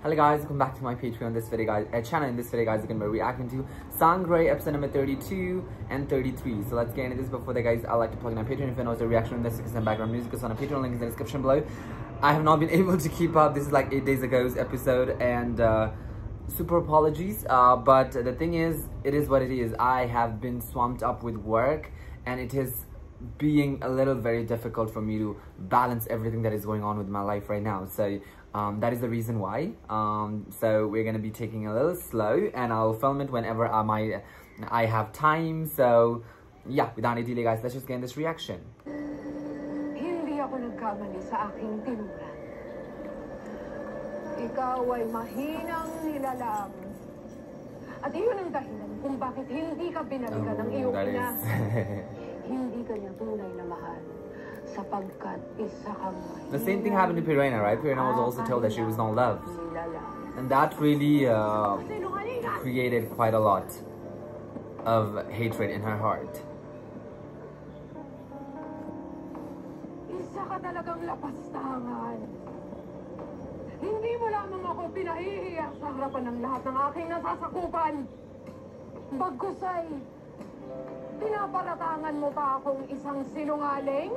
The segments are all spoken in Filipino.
Hello guys, welcome back to my Patreon. This video guys, channel. In this video guys, we're gonna be reacting to Sangre episode number 32 and 33. So let's get into this. Before that guys, I'd like to plug in our Patreon. If you know the reaction in this, some background music is on our Patreon, link in the description below. I have not been able to keep up. This is like 8 days ago's episode, and super apologies. But the thing is, it is what it is. I have been swamped up with work, and it is being a little very difficult for me to balance everything that is going on with my life right now. So that is the reason why. So we're gonna be taking a little slow, and I'll film it whenever I have time. So yeah, without any delay guys, let's just get in this reaction. Hindi ako nagkamali sa aking tinuran. Ikaw ay mahinang nilalang. At iyon ang dahilan kung bakit hindi ka binalikan ng iyong ina. Hindi ka niya tunay na mahal. Sapagkat isa kang mahinang. The same thing happened to Pirena, right? Pirena was also told that she was not loved. And that really created quite a lot of hatred in her heart. Isa ka talagang lapastangan. Hindi mo lamang ako pinahihiya sa harapan ng lahat ng aking nasasakupan. Bagkus ay pinaparatangan mo pa akong isang sinungaling?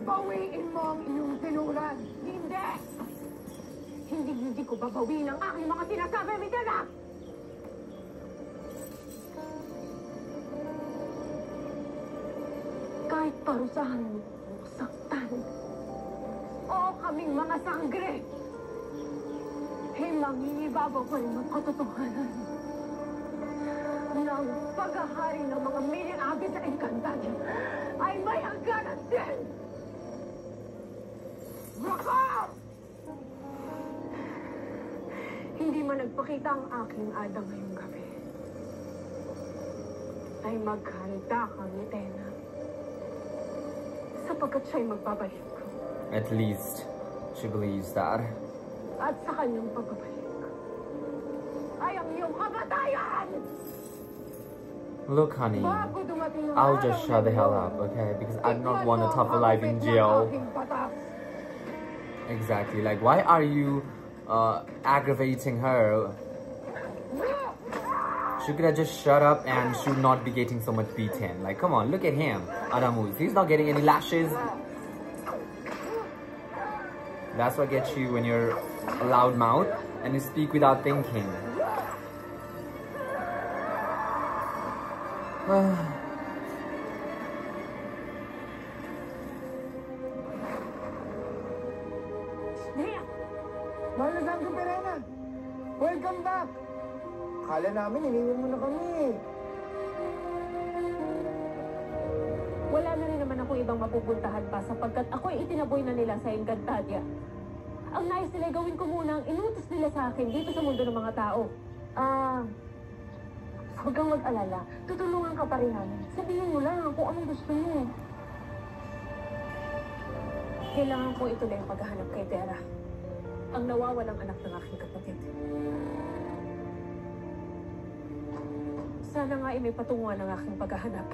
Bawiin mo ang iyong tinuran. Hindi! Hindi ko babawiin ang aking mga sinasabi, Midana! Kahit parusahan mo o saktan, o kaming mga sangre, mangingibabaw ko rin ang katotohanan ng paghahari ng mga miling abit sa Encantadia ay may hangganan din! Rakam! Hindi man nagpakita ang aking ada ngayong gabi, ay maghanda kang Mitena sapagkat siya'y magbabalik. At least she believes that. At sa kanyang pagbabalik ay ang iyong kamatayan! Look, honey, I'll just shut the hell up, okay? Because I do not want a tougher life in jail. Exactly. Like, why are you aggravating her? She could have just shut up and should not be getting so much beaten. Like, come on, look at him, Adamus. He's not getting any lashes. That's what gets you when you're a loud mouth and you speak without thinking. Mahal na Sangre Pirena! Welcome back! Akala namin, iniwan mo na kami. Wala na rin naman ako ibang mapupuntahan pa sapagkat ako'y itinaboy na nila sa Encantadia. Ang nais nila gawin ko muna ang inutos nila sa akin dito sa mundo ng mga tao. Huwag kang mag-alala. Tutulungan ka pa rin namin. Sabihin mo lang kung anong gusto mo. Kailangan ko ituloy ang paghahanap kay Terra, ang nawawalang anak ng aking kapatid. Sana nga may patunguhan ang aking paghahanap.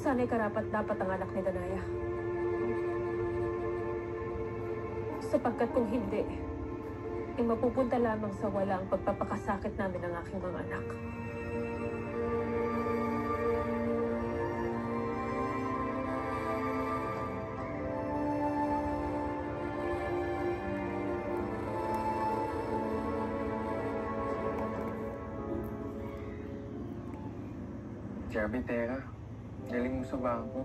Sana'y karapat-dapat ang anak ni Danaya. Sapagkat kung hindi, ay mapupunta lamang sa walang pagpapakasakit namin ng aking mga anak. Grabe, Terra. Galing mo sa bangko.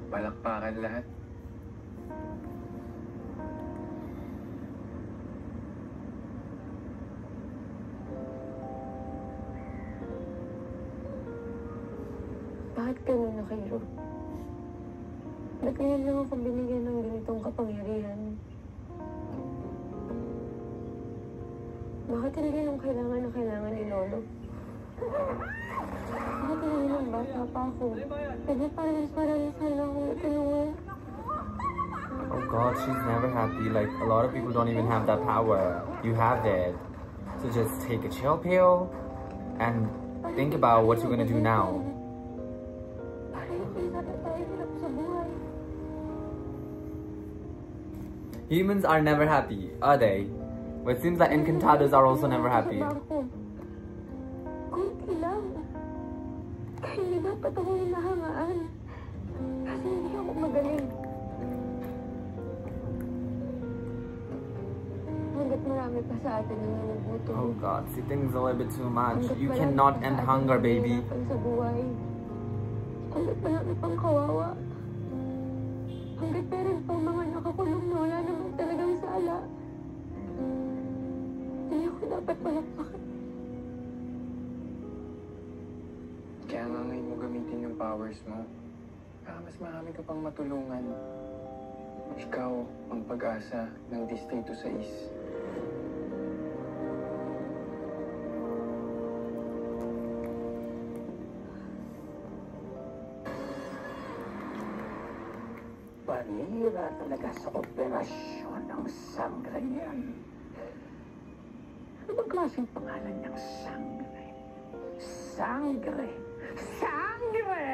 Palakpakan lahat. Bakit ganun na kayo? Ba't ngayon lang ako binigyan ng ganitong kapangyarihan? Bakit hindi nung kailangan na kailangan ni Lolo? Bakit hindi nung bata pa ako? Pwede parang sana akong itulungan. Oh God, she's never happy. Like, a lot of people don't even have that power. You have it. So just take a chill pill and think about what you're gonna do now. Humans are never happy, are they? But it seems that Encantados are also never happy. Kunti lang. Kaya hindi dapat ako hinahangaan. Kasi hindi ako magaling. Hanggat marami pa sa atin ang nagugutom. Oh God, see things a little bit too much. You cannot end hunger, baby. Sa buhay. Hanggat marami pang kawawa. Hanggat meron pang mga nakakulong na wala naman talagang sala. Hindi ako dapat palakpakan. Kaya nga ngayon mo gamitin yung powers mo. Mas marami ka pang matulungan. Ikaw ang pag-asa ng Distrito 6. Panira talaga sa operasyon ng sangre niyan. Ano bang klaseng pangalan ng sangre? Sangre? Sangre?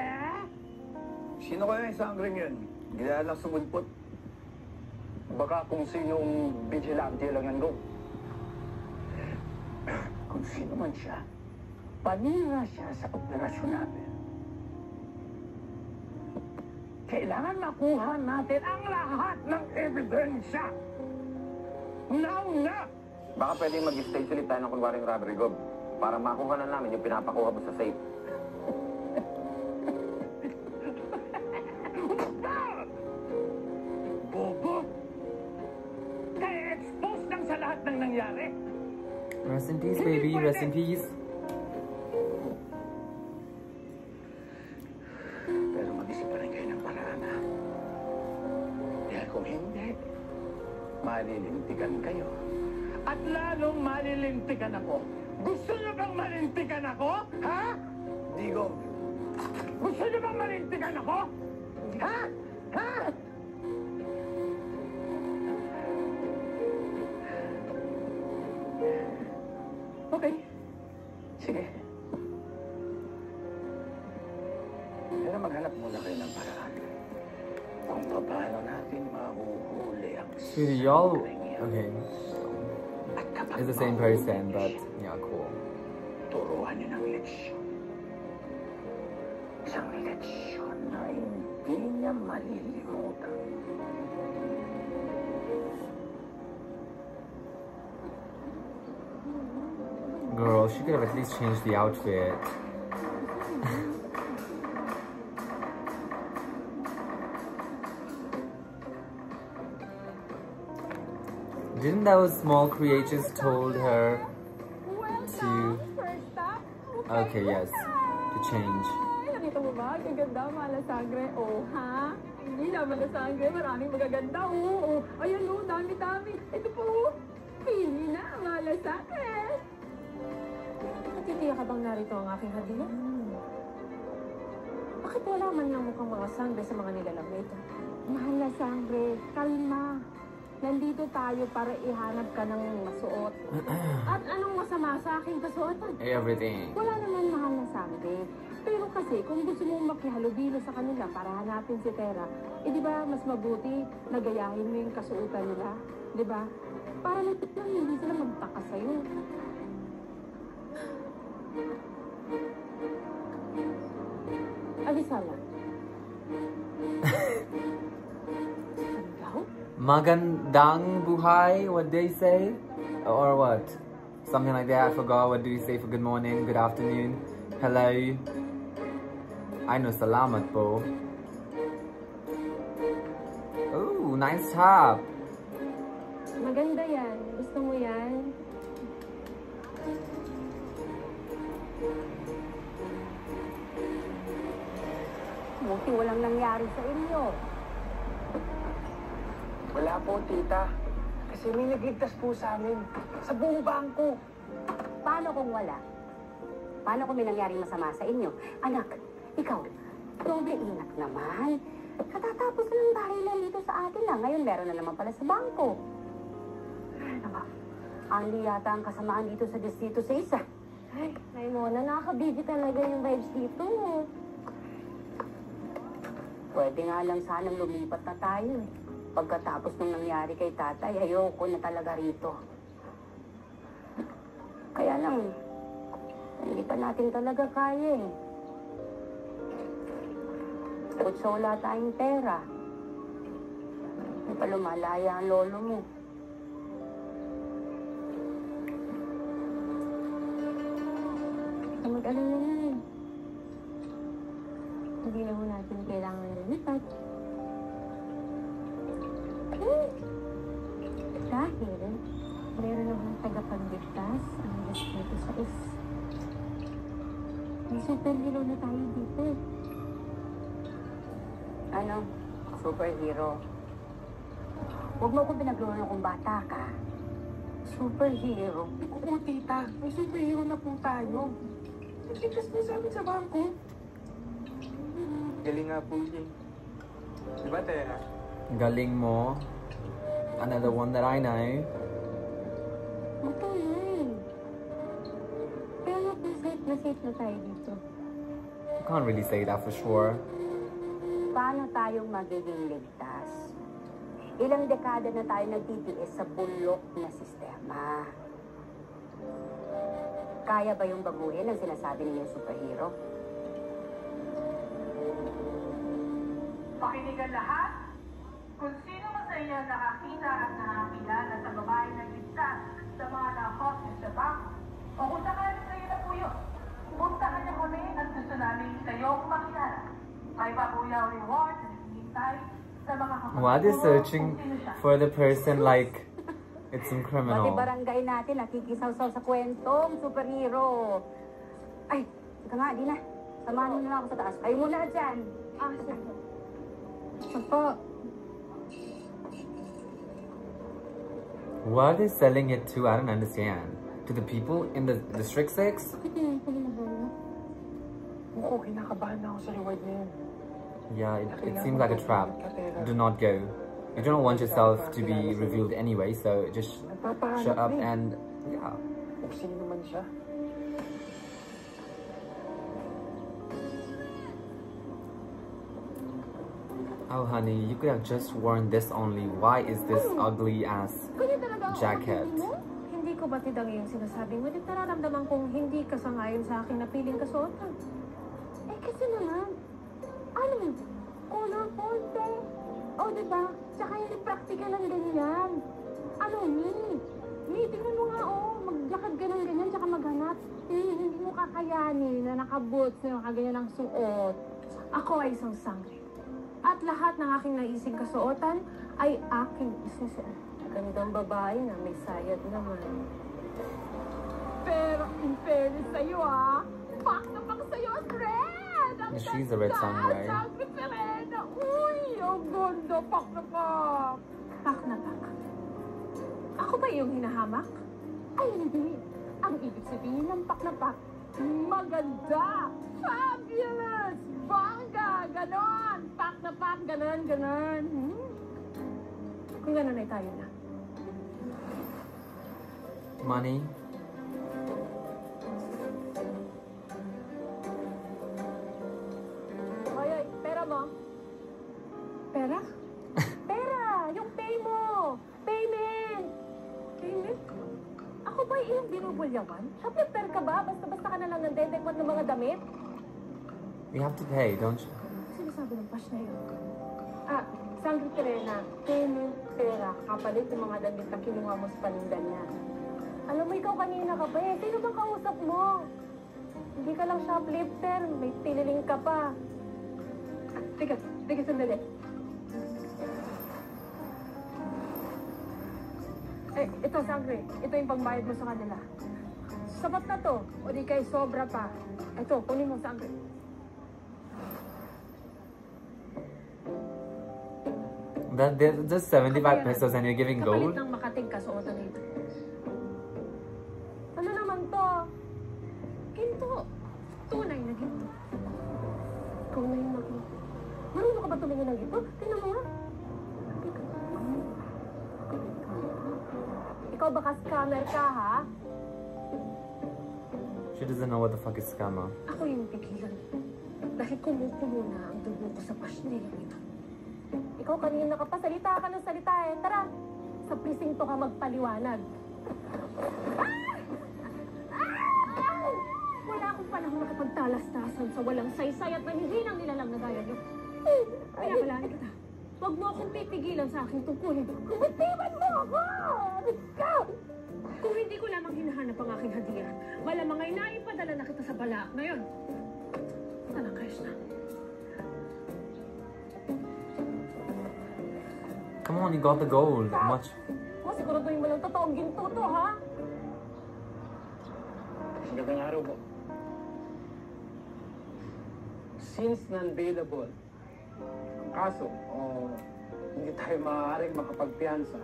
Sino kaya yung sangre yun? Gila lang sumulpot. Baka kung sinong vigilante lang yan, go. Kung sino man siya, panira siya sa operasyon namin. Kailangan makuha natin ang lahat ng ebidensya. Now na! Baka pwede mag-stage ulit tayo ng kunwaring robbery gob para makuha na namin yung pinapakuha mo sa safe. Bobo! Kaya expose lang sa lahat ng nangyari. Rest in peace, baby. Rest in peace. Pero mag-isip pa rin kayo ng paraan, ha? Dahil kung hindi, malilintikan kayo. At lalong malilintikan ako. Gusto niyo bang malintikan ako? Ha? Digo, Gusto niyo bang malintikan ako? Ha? Ha? Okay. Sige. Pero maghanap muna kayo ng paraan. Kung paano natin mahuhuli ang Sweetie, y'all. sanggring yan. Okay. At kapag It's the same person, mahuli but siya, yeah, cool. turuan niyo ng leksyon. Isang leksyon na hindi niya malilimutan. Girl, she could have at least changed the outfit. Didn't those small creatures told her to... Okay, yes, to change. Ay, nakita mo ba? Gaganda, Malasangre. Oh, ha? Hindi na Malasangre. Maraming magaganda. Oo, oh. Ayan, oh, dami-dami. Ito po, oh. Pili na, Malasangre. Natitiya ka bang narito ang aking hadiah? Bakit wala man yung mukhang mga sangre sa mga nilalang ito? Mahal na sangre, kalma. Nandito tayo para ihanap ka ng masuot. At anong masama sa aking kasuotan? Everything. Wala naman mahal na sangre. Pero kasi, kung gusto mong makihalubilo sa kanila para hanapin si Tera, eh di ba mas mabuti na gayahin mo yung kasuotan nila? Di ba? Para lang hindi sila magtaka sa'yo. Alisala. Magandang buhay, what they say? Or what? Something like that, I forgot. What do you say for good morning, good afternoon, hello? I know salamat po. Ooh, nice top. Maganda yan. Gusto mo yan? Buti walang nangyari sa inyo. Wala po, tita. Kasi may nagligtas po sa amin. Sa buong bangko. Paano kung wala? Paano kung may nangyaring masama sa inyo? Anak, ikaw, doble ingat naman. Katatapos lang dahilan dito sa atin lang. Ngayon meron na naman pala sa bangko. Ay, naku. Andi yata ang kasamaan dito sa Distrito 6. Ay, Raimona, nakakabigi talaga yung vibes dito. Pwede nga lang sanang lumipat na tayo eh. Pagkatapos ng nangyari kay tatay, ayoko na talaga rito. Kaya lang, hindi pa natin talaga kaya eh. Kung sa wala tayong pera, hindi pa lumalaya ang lolo mo. Mag-alala na rin. Hindi na ho natin kailangan lumipad. Dahil meron akong tagapagligtas ang dito sa is. May superhero na tayo dito. Ano? Superhero? Huwag mo akong pinaglulong kung bata ka. Superhero? Oo, tita. May superhero na po tayo. Nagligtas po sa amin sa bangko. Galing nga po siya. Diba, Tera? Galing mo. Another one that I know. Okay. Pero safe na tayo dito. I can't really say that for sure. Paano tayong magiging ligtas? Ilang dekada na tayo nagtitiis sa bulok na sistema. Kaya ba yung baguhin ang sinasabi ninyong superhero? Pakinigan lahat. Kung sino man sa inyo nakakita at nakakilala sa babae na ligtas sa mga na-hostage sa bangko, o kung sakaling kayo na po yun, puntahan niyo kami at gusto namin kayong makilala. May babuyaw reward na naghihintay sa mga kapatid. Why are they searching for the person like it's some Pati criminal? barangay natin nakikisaw-saw sa kwentong superhero. Ay, ika nga, di na. Samahan mo na lang ako sa taas. Kayo muna dyan. Sige. Opo. What are they selling it to? I don't understand. To the people in the District 6? Oo, kinakabahan na ako sa reward na yun. Yeah, it seems like a trap. Do not go. You don't want yourself to be revealed anyway, so just shut up and yeah. Kung sino naman siya. Oh honey, you could have just worn this only. Why is this ugly ass jacket? Hindi ko batid ang iyong sinasabi, ngunit nararamdaman kong hindi kasangayon sa aking napiling kasuotan. Eh kasi naman, ano, color ponte. O diba? Tsaka hindi practical ang ganyan. Ano, ni, tingnan mo nga maglakad ganyan, tsaka maghanap. Hindi mo kakayanin na nakaboots na nakaganyan ang suot. Ako ay isang sangre. At lahat ng aking naising kasuotan ay aking isusuot. Gandang babae na may sayad naman. Pero in fairness sa'yo pak na pak sa'yo ang red! She's a red samurai. Sangre Serena! Uy! Ang ganda! Pak na pak! Pak na pak. Ako ba yung hinahamak? Ay hindi! Ang ibig sabihin ng pak na pak, maganda! Fabulous! Bongga! Ganon! Pak na pak! Ganon! Kung ganon ay tayo na. Money? Ay, pera mo? Pera? Pera! Yung pay mo! Payment! Payment? Ako ba yung binubulyawan? Shoplifter ka ba? Basta-basta ka na lang ng detekmat ng mga damit? You have to pay, don't you? Sinasabi ng pash na yun. Sangre Serena, payment, pera, kapalit yung mga damit na kinuha mo sa panindan niya. Alam mo, ikaw kanina ka pa eh. Sino bang kausap mo? Hindi ka lang shoplifter, may tiniling ka pa. Teka, sandali. Ito, Sangre. Ito yung pangbayad mo sa kanila. Sapat na to, o di kay sobra pa. Ito, kunin mo, Sangre. That's just 75 pesos and you're giving gold? Kapalit ng makating kasuotan nito. Ano naman to? Ginto. Tunay na ginto. Ikaw na yung maginto. Marunong ka ba tumingin ng ginto? Tingnan mo nga. Ikaw baka scammer ka, ha? She doesn't know what the fuck is scammer. Ako yung pigilan. Dahil kumukulo na ang dugo ko sa pash na ito. Ikaw kanina ka pa, salita ka ng salita eh. Tara, sa presinto ka magpaliwanag. Wala akong panahon makapagtalastasan sa walang saysay at mahihinang nilalang na gaya niyo. Pinakalaan kita. Huwag mo akong pipigilan sa aking tungkulin. Kumitiban mo ako! Kung hindi ko lamang hinahanap ang aking hadiah, malamang ay naipadala na kita sa balaak na yun. Sana, Krishna. Come on, you got the gold. Much. Masiguraduhin mo lang totoong ginto to, ha? Magandang araw po. Since non-bailable ang kaso o hindi tayo maaaring makapagpiyansa,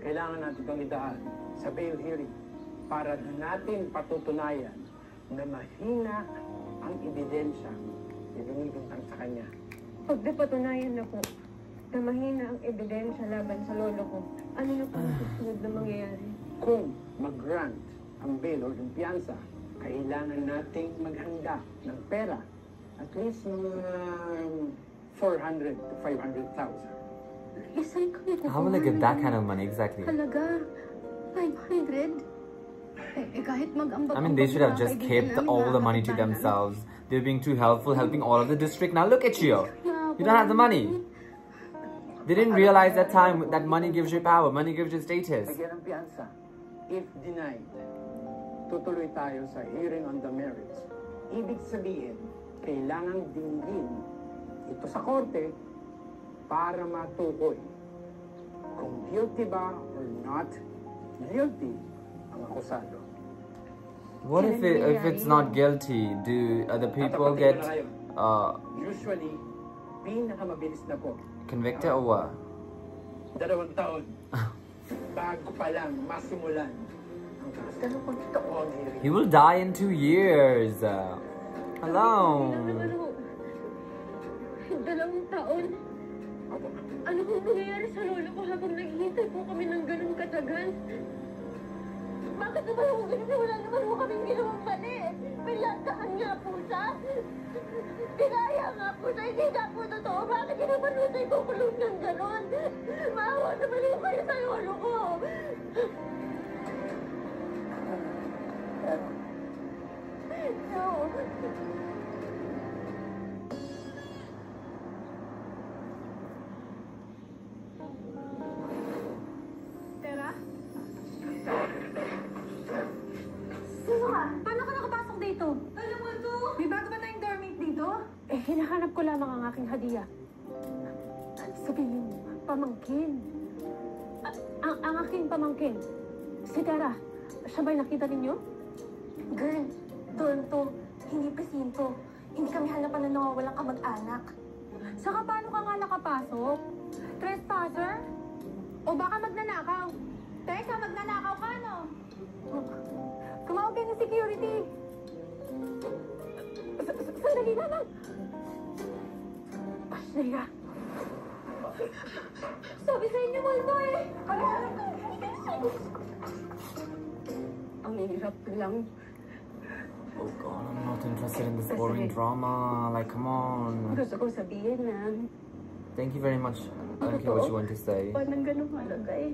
kailangan natin itong idaan sa bail hearing para natin patutunayan na mahina ang ebidensya na binibintang sa kanya. Pag napatunayan na po na mahina ang ebidensya laban sa lolo ko, ano na po ang susunod na mangyayari? Kung mag-grant ang bail o yung piyansa, kailangan nating maghanda ng pera. At least mga 400 to 500,000. Isang kami ko. How will I get that kind of money exactly? Halaga, 500? Kahit mag-ambag. I mean, they should have just kept all the money to themselves. They're being too helpful, helping all of the district. Now look at you. You don't have the money. They didn't realize that time that money gives you power, money gives you status. Bigyan ng piyansa. If denied, tutuloy tayo sa hearing on the merits. Ibig sabihin, kailangang dinggin ito sa korte para matukoy kung guilty ba or not guilty ang akusado. What if it's not guilty? Do the people get Usually, pinakamabilis na po. convicted or what? 2 taon. Bago pa lang masimulan ang kaso. Ganun po totoo ang hearing. He will die in 2 years. Hello. 2 taon? Ano kung nangyayari sa lolo ko habang naghihintay po kami ng ganun katagal? Bakit naman ako ganun? Wala naman po kaming ginawang mali. Pilantahan nga po siya. Pinaya nga po siya. Hindi nga po totoo. Bakit hindi naman po siya ikukulong ng ganun? Maawa naman po kayo sa lolo ko. No. Tera? Sino ka? Paano ka nakapasok dito? Alam mo ito? May bago ba tayong dormant dito? Eh, hinahanap ko lamang ang aking hadiah. Sabihin, pamangkin. Ang aking pamangkin. Si Tera. Siya ba'y nakita ninyo? Girl, dorm to. Hindi presinto. Hindi kami hanapan na nawawalang kamag-anak. Saka paano ka nga nakapasok? Trespasser? O baka magnanakaw? Teka, magnanakaw ka, no? Tumawag kayo ng security. Sandali lamang. Ashley, sabi sa inyo, multo eh. Ang hirap lang. Oh God, I'm not interested in this boring drama. Like, come on. Gusto ko sabihin na Thank you very much. I don't care what you want to say. parang ganun halaga eh.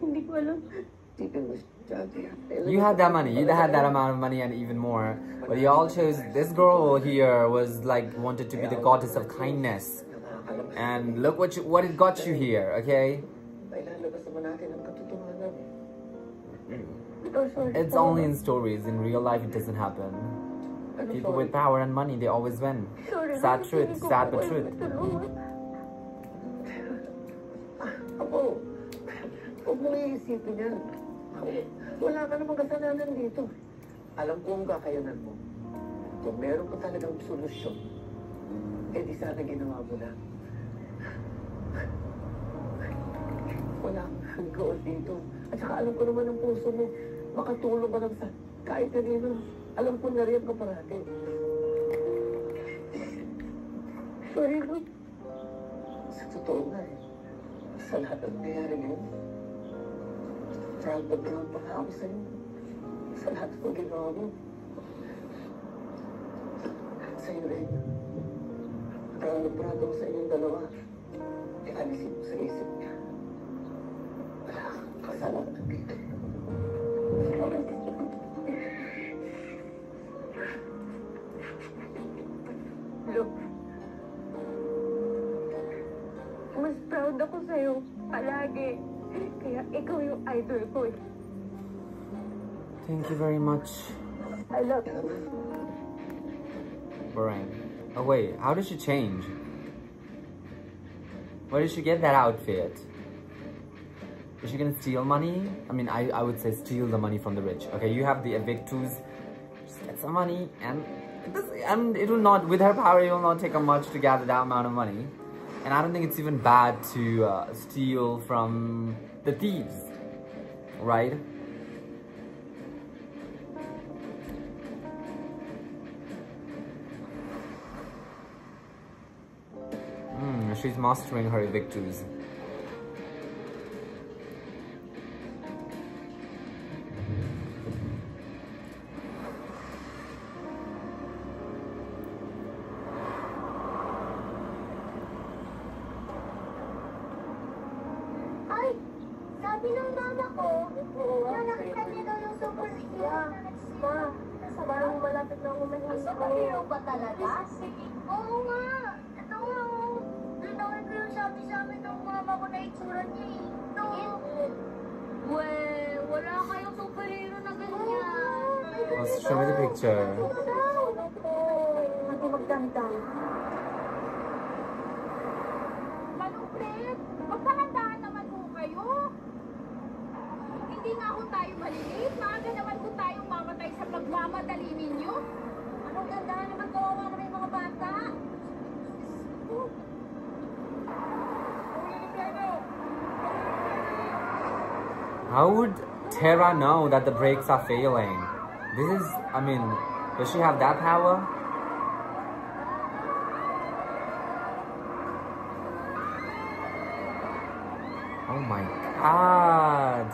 Hindi ko alam. You had that money. You had that amount of money and even more. But y'all chose this girl here was like wanted to be the goddess of kindness. And look what it got you here, okay? It's only in stories. In real life, it doesn't happen. People with power and money, they always win. Sad truth, sad but truth. Apo, huwag mo iisipin yan. Wala ka namang kasalanan dito. Alam ko ang kakayanan mo. Kung meron ka talagang solusyon, eh di sana ginawa mo na. Wala kang goal dito. At saka alam ko naman ang puso mo. Makatulong ka lang sa kahit kanino. Alam ko na rin ka parati. Sorry, no? Sa totoo nga eh. Sa lahat ng nangyayari ngayon, proud na proud pa ako sa'yo. Sa lahat ng ginawa mo. At sa'yo rin. Proud na proud ako sa inyong dalawa. Eh, alisin mo sa isip niya. Wala kang kasalanan dito. Look, mas proud ako sa'yo palagi. Kaya ikaw yung idol ko eh. Thank you very much. I love you. Boring. Oh wait, how did she change? Where did she get that outfit? Is she gonna steal money? I mean, I would say steal the money from the rich. Okay, you have the Evictus. Just get some money, and it will not, with her power, it will not take her much to gather that amount of money. And I don't think it's even bad to steal from the thieves, right? She's mastering her Evictus. Ay, sabi ng mama ko, na nakita niya daw yung superhero. Ma, parang malapit na umalis ko. Superhero ba talaga? Oo nga. Ito nga, oh. Linawin ko yung sabi sa amin ng mama ko na itsura niya eh. Ito. Well, wala kayong superhero na ganyan. Let's show me the picture. Mati magdamdam. Manupit, magpahandahan naman po kayo. Hindi nga ho tayo malilit. Maaga naman po tayong mamatay sa pagmamadali ninyo. Anong gandahan naman kawawa naman yung mga bata? How would Terra know that the brakes are failing? This is, I mean, does she have that power? Oh my god.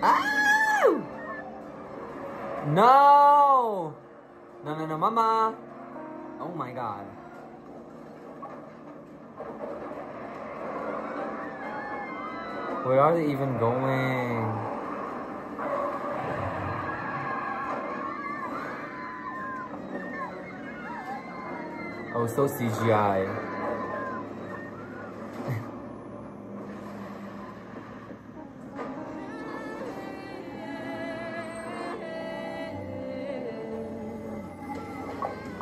Ow! No! No, mama! Oh my god. Where are they even going? Oh, so CGI.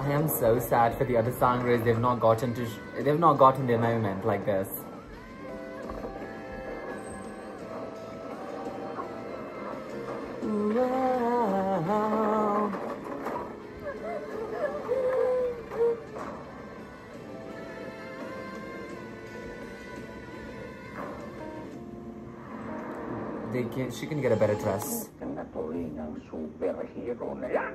I am so sad for the other Sangres. They've not gotten their moment like this. Wow. She can get a better dress. Natuloy ng superhero na yan.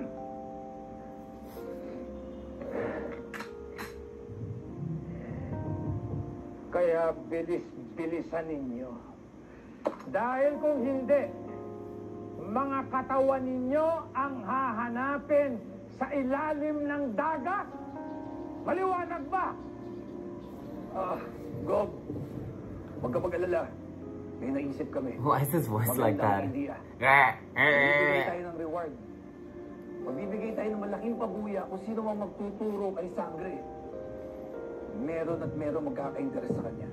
Kaya bilis-bilisan ninyo. Dahil kung hindi, mga katawan ninyo ang hahanapin sa ilalim ng dagat. Maliwanag ba? Gob, huwag ka mag-alala. May naisip kami. Why is his voice like that? Magbibigay tayo ng reward. Magbibigay tayo ng malaking pabuya kung sino mang magtuturo kay Sangre. Meron at meron magkaka-interest sa kanya.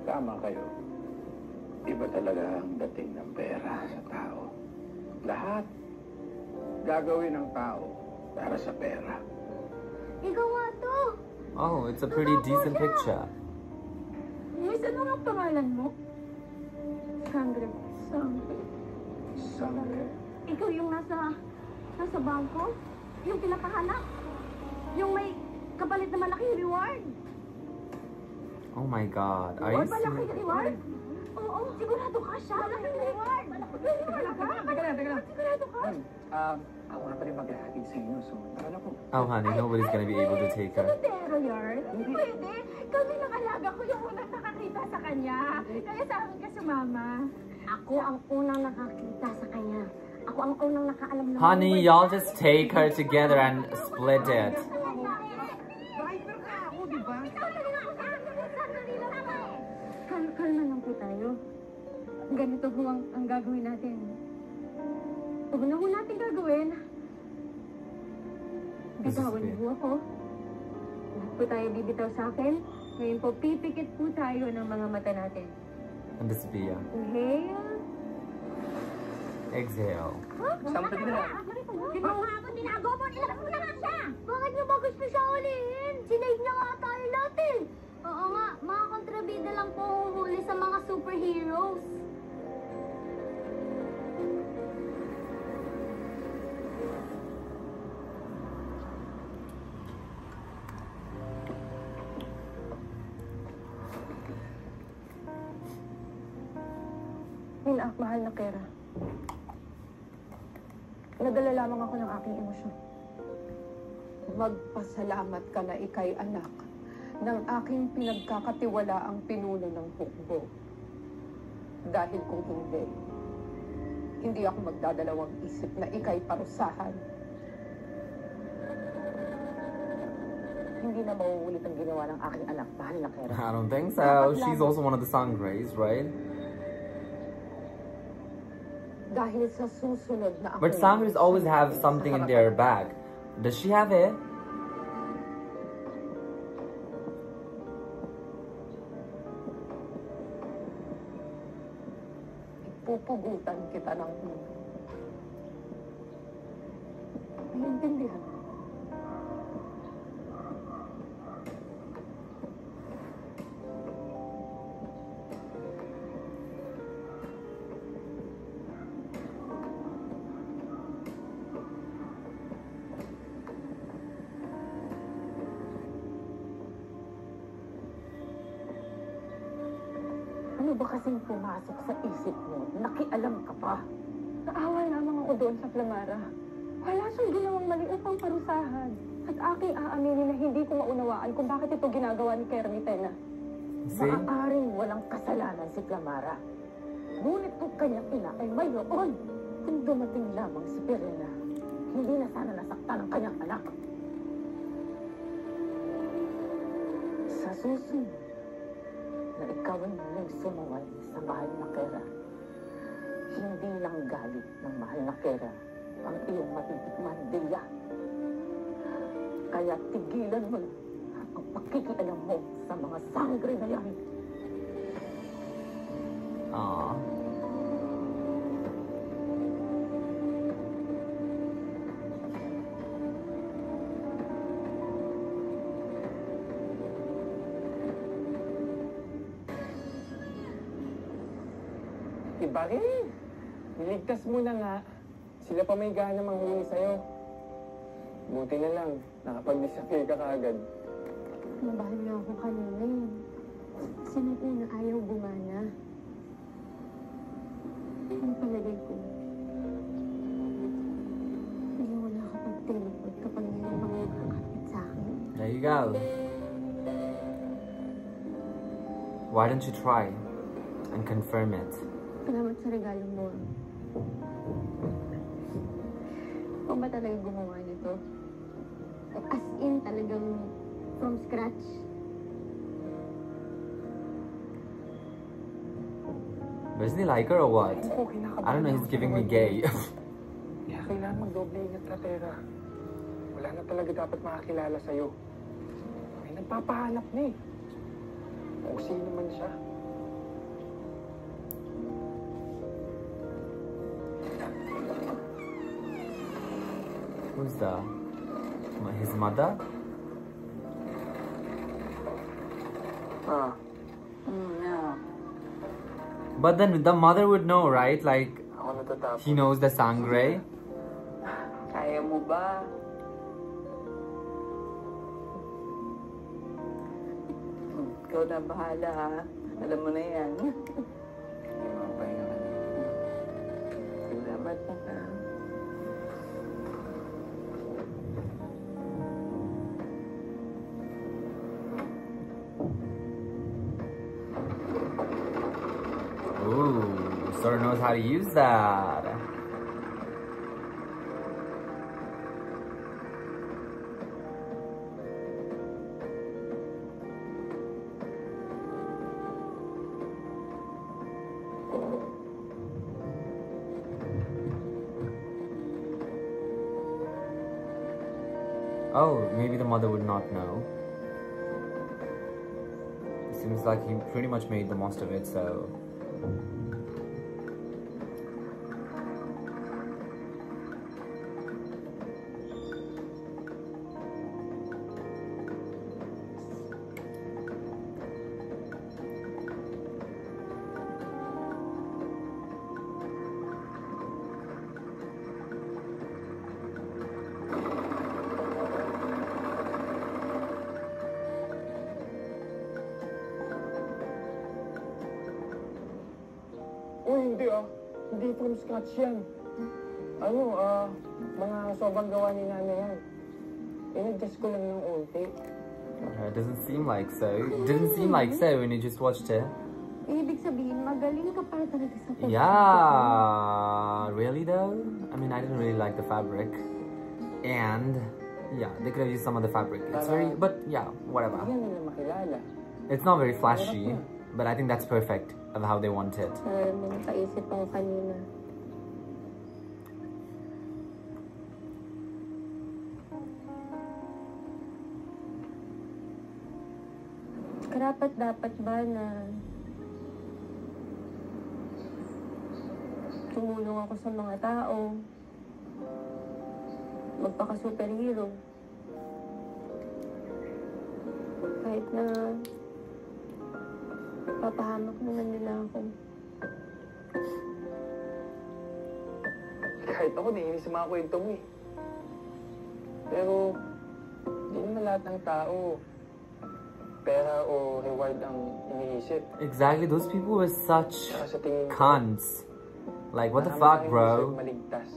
Tama kayo. Iba talaga ang dating ng pera sa tao. Lahat gagawin ng tao para sa pera. Ikaw nga to. Oh, it's a pretty decent picture. Miss, ano nga pangalan mo? Sangre. Sangre. Ikaw yung nasa bangko? Yung pinapahanap? Yung may kapalit na malaking reward? Oh my god, are you Malaking serious? reward? Oo, sigurado ka siya. Malaking reward. Teka lang. Sigurado ka. Ako nga pa rin maghahatid sa inyo, so tara po. Oh, honey, nobody's gonna be able to take her. Pero yarn, pwede. Kami ng alaga ko yung unang nakakita sa kanya. Kaya sa amin ka sumama. Ako ang unang nakakita sa kanya. Ako ang unang nakaalam na... Honey, y'all just take her together and split it. Driver ka ako, di ba? Kalma lang po tayo. Ganito po ang gagawin natin. Huwag na po natin gagawin. Bitawan niyo po ako. Lahat po tayo bibitaw sa akin. Ngayon po, pipikit po tayo ng mga mata natin. And this be Inhale. exhale. Sampit na lang. Oo nga ako, tinago mo. Ilabas mo na nga siya. Bakit niyo ba gusto siya ulihin? Sinave niya nga tayo natin. Oo nga, mga kontrabida lang po huhuli sa mga superheroes. Mahal na Kera. Nadala lamang ako ng aking emosyon. Magpasalamat ka na ikay anak ng aking pinagkakatiwalaang pinuno ng hukbo. Dahil kung hindi ako magdadalawang isip na ikay parusahan. Hindi na mauulit ang ginawa ng aking anak, mahal na Kera. I don't think so. She's also one of the Sangreys, right? Dahil sa susunod na ako... But Sangreys always have something in their bag. Does she have it? Pupugutan kita ng ulo. Naiintindihan mo? Ano ba kasing pumasok sa isip mo? Nakialam ka pa. Naawa lamang ako doon sa Flamara. Wala siyang ginawang mali upang parusahan. At aking aaminin na hindi ko maunawaan kung bakit ito ginagawa ni Kermitena. See? Maaaring walang kasalanan si Flamara. Ngunit kung kanyang ina ay mayroon. Kung dumating lamang si Perena, hindi na sana nasaktan ang kanyang anak. Sa susunod, na ikaw ay muling sumuway sa mahal na Kera. Hindi lang galit ng mahal na Kera ang iyong matitikman, Dea. Kaya tigilan mo ang pakikialam mo sa mga sangre na yan. Aww. Bakit? Niligtas mo na nga. Sila pa may gana manghuli sa'yo. Buti na lang, nakapag-disappear ka kaagad. Nabahal na ako kanina eh. Kasi nung una ayaw gumana. Ang palagay ko, hindi mo nakapag-teleport kapag may mga kakapit sa akin. There you go. Why don't you try and confirm it? Salamat sa regalo mo. Ikaw ba talaga gumawa nito? As in, talagang from scratch? Doesn't he like her or what? I don't know, he's giving me gay. Kaya kailangan magdoble ingat ka, Tera. Wala na talaga dapat makakilala sa'yo. May nagpapahanap na eh. Kung sino man siya. Who's that? His mother? Yeah. But then the mother would know, right? Like, Ako natatapos. he knows the Sangre. Kaya mo ba? Ikaw na bahala ha. Alam mo na yan. bata ka. Ooh, Sora knows how to use that. Oh, maybe the mother would not know. It seems like he pretty much made the most of it, so... Hindi Hindi from scratch yan. Mga sobrang gawa ni nanay yan. In-adjust ko lang ng unti. It doesn't seem like so. It didn't seem like so when you just watched it. Ibig sabihin, magaling ka para talaga sa pagkakas. Yeah, really though? I mean, I didn't really like the fabric. And, yeah, they could have used some of the fabric. It's very, but yeah, whatever. It's not very flashy, but I think that's perfect of how they want it. May napaisip ako kanina. Karapat-dapat ba na tumulong ako sa mga tao, magpaka-superhero, kahit na papahamak naman nila ako. Kahit ako, naiinis sa mga kwento mo eh. Pero, di naman lahat ng tao pera o reward ang iniisip. Exactly, those people were such cunts. Like, what the fuck, bro? Maligtas.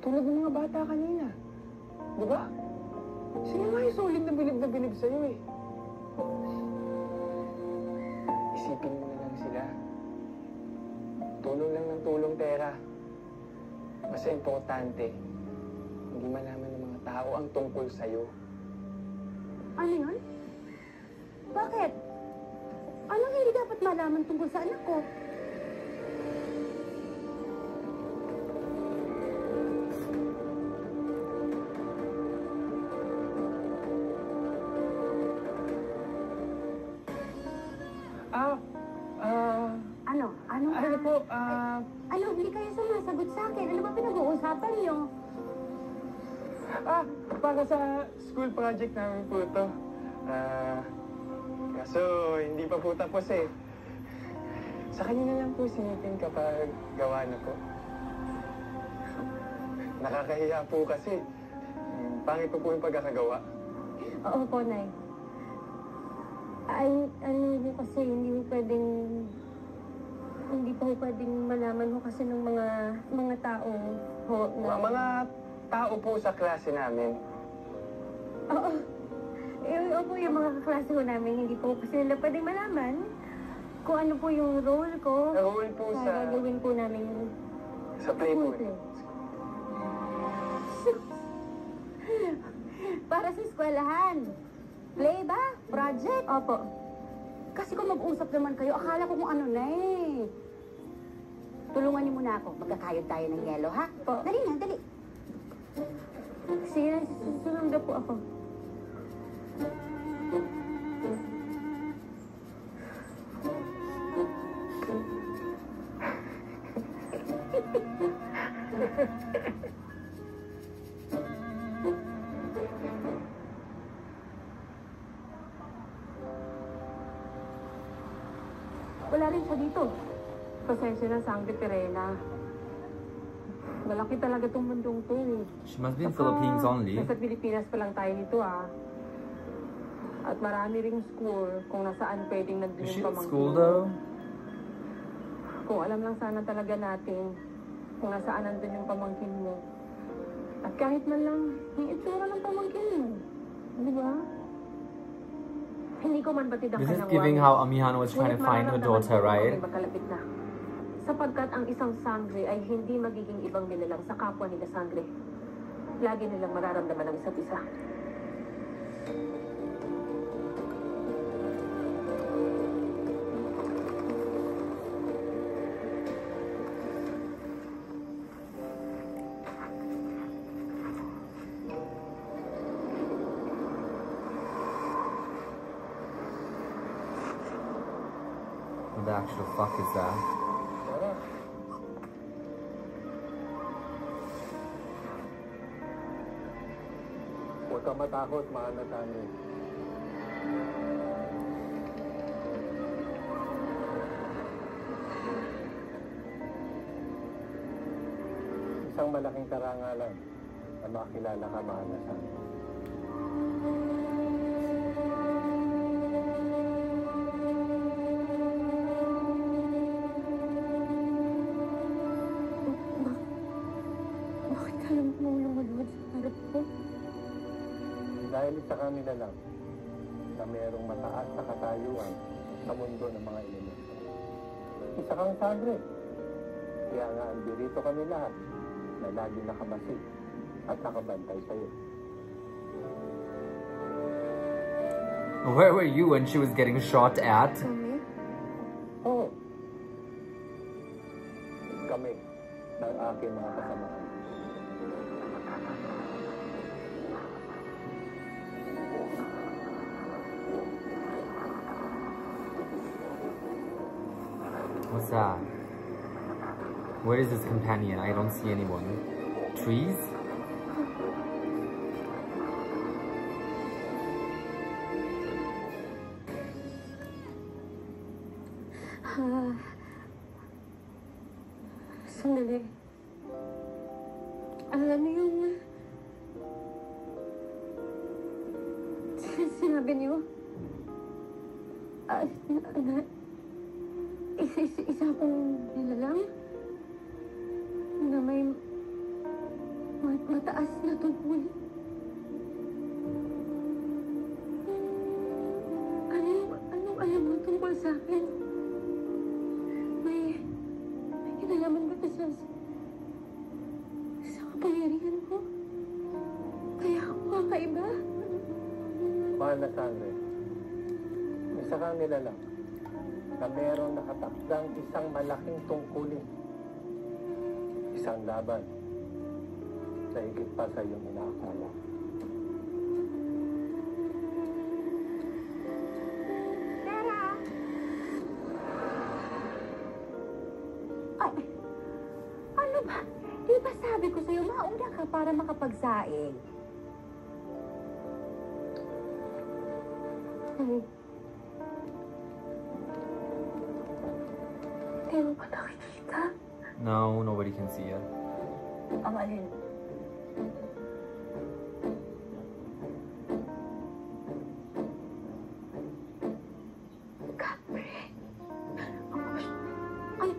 Tulad ng mga bata kanina. Diba? Sila nga yung solid na bilib sa'yo eh. Isipin mo na lang sila. Tulong lang ng tulong, Tera. Basta importante, hindi malaman ng mga tao ang tungkol sa'yo. Ano yun? Bakit? Anong hindi dapat malaman tungkol sa anak ko? Ano, hindi kayo sumasagot sa akin? Ano ba pinag-uusapan niyo? Para sa school project namin po ito. Kaso, hindi pa po tapos eh. Sa kanya na lang po sinipin kapag gawa na po. Nakakahiya po kasi. Pangit po yung pagkakagawa. Oo po, Nay. Ano kasi hindi po pwedeng malaman ho kasi ng mga tao ho na... Mga tao po sa klase namin. Oo. Opo, yung mga kaklase ho namin, hindi po kasi nila pwedeng malaman kung ano po yung role ko. Role po sa... gagawin po namin sa play po. Para sa eskwelahan. Play ba? Project? Opo. Kasi kung mag-usap naman kayo, akala ko kung ano na eh. Tulungan niyo muna ako. Magkakayod tayo ng yelo, ha? Po. Dali na, dali. Sige, susunod na po ako. Wala rin siya dito. Pasensya na, Sangre Perena. Malaki talaga itong mundong to eh. She must be in Philippines only. Nasa Pilipinas pa lang tayo nito At marami ring school kung nasaan pwedeng nagdinig Is she pa in school though? Kung alam lang sana talaga natin kung nasaan nandun yung pamangkin mo. At kahit man lang yung itsura ng pamangkin mo. Di ba? Hindi ko man batid ang This is kanyang giving walis. how Amihano was trying to find her daughter, right? Makalapit na. Sapagkat ang isang sangre ay hindi magiging ibang nilalang sa kapwa nila sangre. Lagi nilang mararamdaman ang isa't isa. What the actual fuck is that? Huwag kang matakot, mahal na Tani. Isang malaking karangalan na makilala ka, mahal na Tani. Bakit ka lang lumulunod sa harap ko? Dahil sa kanila lang na mayroong mataas na katayuan sa mundo ng mga elemento. Isa kang sangre. Kaya nga andirito kami lahat na lagi nakabasi at nakabantay sa'yo. Where were you when she was getting shot at? Oo. Kami ng aking mga kasamahan. What's that? Where is his companion? I don't see anyone. Trees? Sandali. Alam niyo yung... Sinabi niyo? Isa akong nilalang na may mataas na tungkol. Anong alam mo tungkol sa akin? May kinalaman ba ito sa kapangyarihan ko? Kaya ako kakaiba? Mahal na sangre. Isa kang nilalang na meron nakatakdang isang malaking tungkulin. Isang laban na higit pa sa iyong inaakala. Tara! Ay, ano ba? Di ba sabi ko sa'yo, mauna ka para makapagsaing? Ay. Hindi mo ba nakikita? No, nobody can see it. Ang alin? Kapre? Anong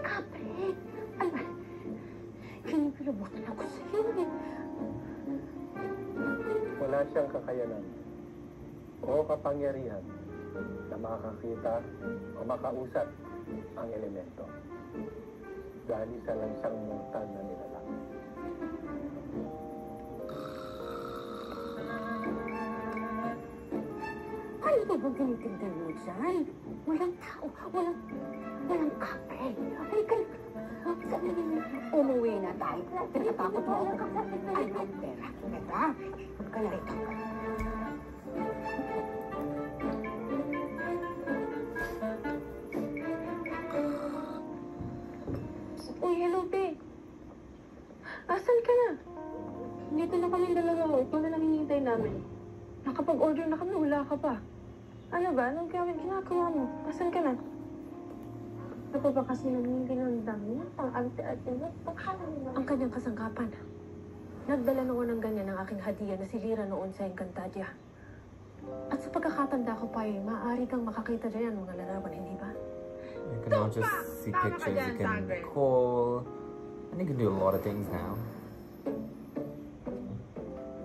kapre? Kinikilabutan ako sa'yo eh. Wala siyang kakayanan o kapangyarihan na makakakita o makausap ang elemento. Dahil isa lang siyang mortal na nilalang. Ano ba bang tinitignan mo dyan? Walang tao, walang kapre. Ay, umuwi na tayo. Tinatakot mo ako. Ay, pera. Pera? Kaya ito. Uy, hello, babe. Asan ka na? Dito na kami dalawa. Ito na lang hinihintay namin. Nakapag-order na kami, wala ka pa. Ano ba? Anong ginagawa mo? Asan ka na? Ako ba kasi nanginginandang niya? Ang arte-arte mo? Ang kanyang kasangkapan. Nagdala noon ng ganyan ang aking hadiah na si Lira noon sa Encantadia. At sa pagkakatanda ko pa maaari kang makakita dyan mga larawan, hindi ba? You can now just see pictures, you can call, and you can do a lot of things now.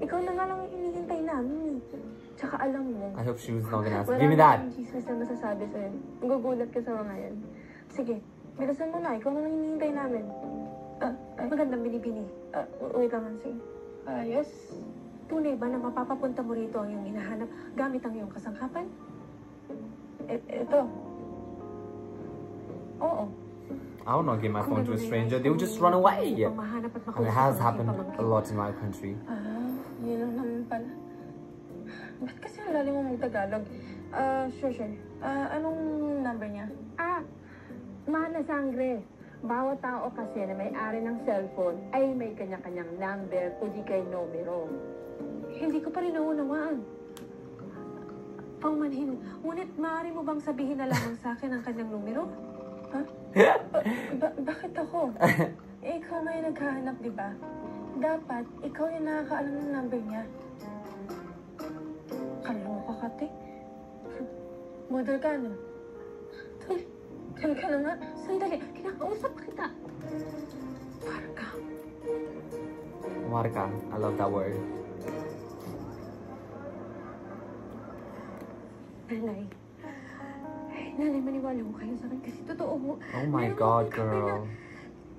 Ikaw na nga lang yung hinihintay namin. Tsaka alam mo. I hope she was not gonna ask. Give me that. Wala Jesus na masasabi sa'yo. Magugulat ka sa mga yan. Sige, bilisan mo na. Ikaw na lang hinihintay namin. Magandang binibini. Wait lang, sige. Yes. Tunay ba na mapapapunta mo rito ang iyong hinahanap gamit ang iyong kasangkapan? Ito. Oo. I would not give my phone to a stranger. They would just run away. And it has happened a lot in my country. Yun lang naman pala. Ba't kasi ang lalim mo mag-Tagalog? Sure. Anong number niya? Mana Sangre. Bawat tao kasi na may-ari ng cellphone ay may kanya-kanyang number o di kay numero. Hindi ko pa rin naunawaan. Paumanhin, ngunit maaari mo bang sabihin na lamang sa akin ang kanyang numero? Ha? Bakit ako? Ikaw nga yung naghahanap, di ba? Dapat, ikaw yung nakakaalam ng number niya. Kaloka ka, te. Model ka, no? Tuloy ka na nga. Sandali, kinakausap kita. Warka. Warka. I love that word. Nanay, maniwala mo kayo sa akin kasi totoo mo. Oh my God, girl.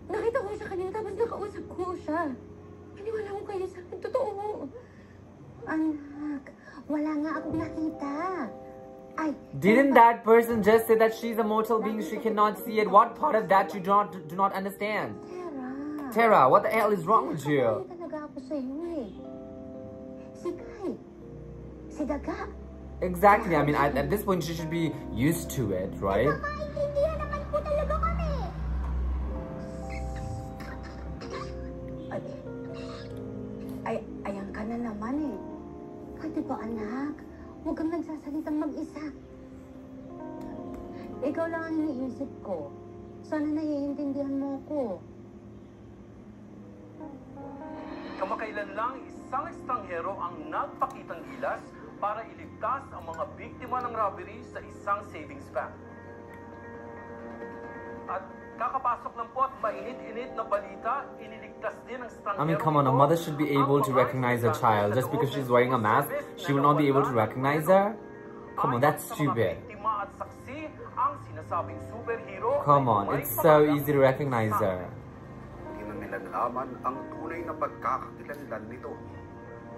Nakita ko sa kanina tapos nakausap ko siya. Maniwala mo kayo sa akin, totoo mo. Anak, wala nga akong nakita. Didn't that person just say that she's a mortal being, she cannot see it? What part of that you do not understand? Tara, what the hell is wrong with you? Talaga ako sa iyo eh. Si Kai. Si Daga. Exactly. I mean, at this point, she should be used to it, right? Nakakaintindihan naman po talaga kami. Ayan ka na naman eh. Pwede ba anak? Huwag kang nagsasalitang mag-isa. Ikaw lang ang iniisip ko. Sana naiintindihan mo ako. Kamakailan lang, isang estranghero ang nagpakitang gilas para iligtas ang mga biktima ng robbery sa isang savings bank. At kakapasok lang po at mainit-init na balita, iniligtas din ang estranghero. I mean, come on, a mother should be able to recognize her child. Just because she's wearing a mask, she will not be able to recognize her? Come on, that's stupid. Come on, it's so easy to recognize her. Hindi na nila nalaman ang tunay na pagkakakilanlan nito.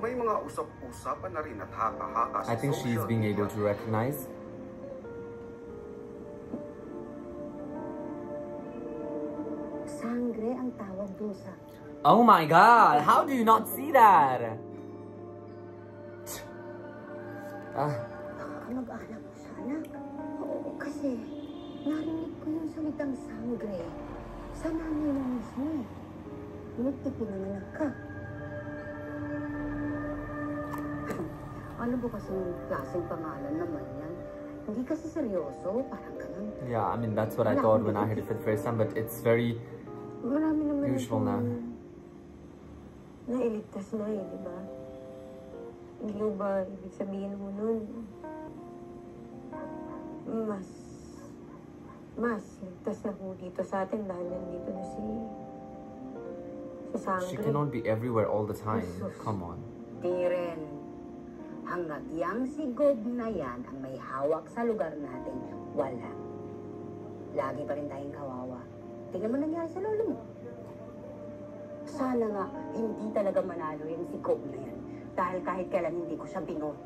May mga usap-usapan na rin at haka-haka sa I think she's being able to recognize. Sangre ang tawag doon sa... Oh my God! How do you not see that? Kamag-anak mo sana. Oo, kasi narinig ko yung salitang sangre. Sa nanay mo mismo eh. Ngunit ipinanganak ka. Ano ba kasing klaseng pangalan naman yan? Hindi kasi seryoso, parang ganun. Yeah, I mean, that's what I thought when I heard it for the first time, but it's very usual now. Nailigtas na eh, di ba? Hindi ba ibig sabihin mo nun? Mas ligtas na po dito sa atin dahil nandito na si Sangre. She cannot be everywhere all the time. Come on. Di rin. Hanggat yang si Gob na yan ang may hawak sa lugar natin, wala. Lagi pa rin tayong kawawa. Tingnan mo nangyari sa lolo mo. Sana nga, hindi talaga manalo yung si Gob na yan. Dahil kahit kailan hindi ko siya binoto.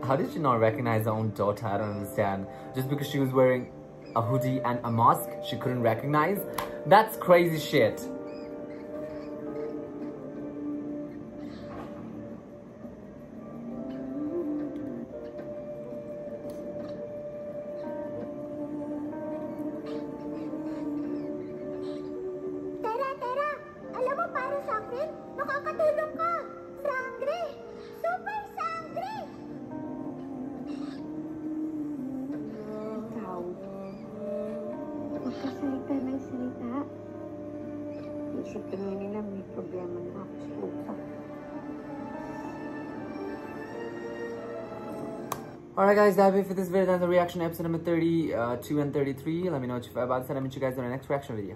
How did she not recognize her own daughter? I don't understand. Just because she was wearing a hoodie and a mask, she couldn't recognize? That's crazy shit. Alright guys, that's it for this video. That's the reaction episode number 32 and 33. Let me know what you feel about it, and I'll meet you guys in the next reaction video.